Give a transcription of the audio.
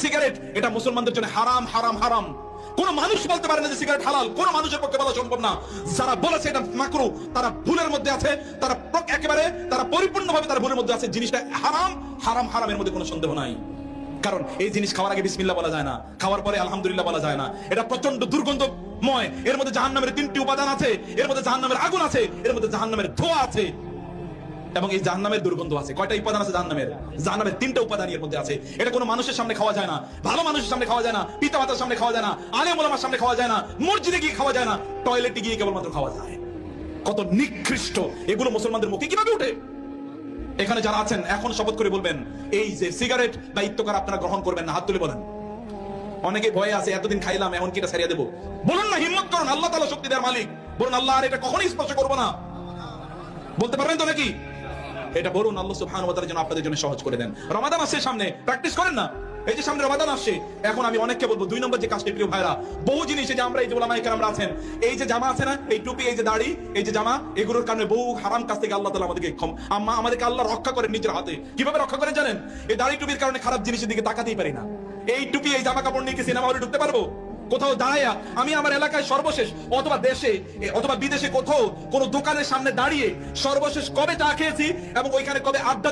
Cigarette এটা মুসলমানদের জন্য হারাম হারাম হারাম। কোন মানুষ বলতে পারে না যে সিগারেট হালাল, কোন মানুষের পক্ষে বলা সম্ভব না। যারা বলেছে এটা মাকরু তারা ভুলের মধ্যে আছে, তারা একেবারে তারা পরিপূর্ণভাবে তারা ভুলের মধ্যে আছে। জিনিসটা হারাম হারাম হারামের মধ্যে কোনো সন্দেহ নাই। কারণ এই জিনিস খাওয়ার আগে বিসমিল্লাহ বলা যায় না, খাওয়ার পরে আলহামদুলিল্লাহ বলা যায় না। এটা প্রচন্ড দুর্গন্ধময়, এর মধ্যে জাহান্নামের 3টি উপাদান আছে, এর মধ্যে জাহান্নামের আগুন আছে, এর মধ্যে জাহান্নামের ধোঁয়া আছে এবং এই জাহান্নামের দুর্গন্ধ আছে। কয়টা উপাদান আছে জাহান্নামের? জাহান্নামের 3টা উপাদান এর মধ্যে আছে। এটা কোনো মানুষের সামনে খাওয়া যায় না, ভালো মানুষের সামনে খাওয়া যায় না, পিতামাতার সামনে খাওয়া যায় না, আলেম ওলামার সামনে খাওয়া যায় না, মসজিদে গিয়ে খাওয়া যায় না, টয়লেটে গিয়ে কেবলমাত্র খাওয়া যায়। কত নিকৃষ্ট এগুলো মুসলমানদের মুখে কিভাবে ওঠে! এখানে যারা আছেন এখন শপথ করে বলবেন এই যে সিগারেট বা ইত্তকার আপনারা গ্রহণ করবেন না, হাত তুলে বলেন। অনেকে ভয়ে আছে, এতদিন খাইলাম এখন কি এটা ছাড়িয়ে দেবো। বলুন না, হিম্মত করুন, আল্লাহ তাআলা শক্তি দেওয়ার মালিক। বলুন আল্লাহ আর এটা কখনোই স্পর্শ করবো না। বলতে পারবেন তো নাকি? এটা বলুন, আল্লাহ সুবহানাহু ওয়া তাআলা যেন আপনাদের জন্য সহজ করে দেন। রমাদান আসছে সামনে, প্র্যাকটিস করেন না। এই যে সামনে রমাদান আসছে, এখন আমি অনেককে বলবো 2 নম্বর যে কাজটি, প্রিয় ভাইরা, বহু জিনিস যে আমরা এই যে ওলামায়ে কেরামরা আছেন, এই যে জামা আছে না, এই টুপি, এই যে দাড়ি, এই যে জামা, এগুলোর কারণে বহু হারাম কাজ থেকে আল্লাহ তাআলা আমাদেরকে আল্লাহ রক্ষা করেন নিজের হাতে। কিভাবে রক্ষা করেন জানেন? এই দাড়ি টুপির কারণে খারাপ জিনিসের দিকে তাকাতেই পারি না। এই টুপি এই জামা কাপড় নিয়ে কি সিনেমা হলে ঢুকতে পারবো? কোথাও দাঁড়াইয়া আমি আমার এলাকায় সর্বশেষ অথবা দেশে অথবা বিদেশে কোথাও কোন দোকানের সামনে দাঁড়িয়ে সর্বশেষ কবে চা খেয়েছি এবং ওইখানে কবে আড্ডা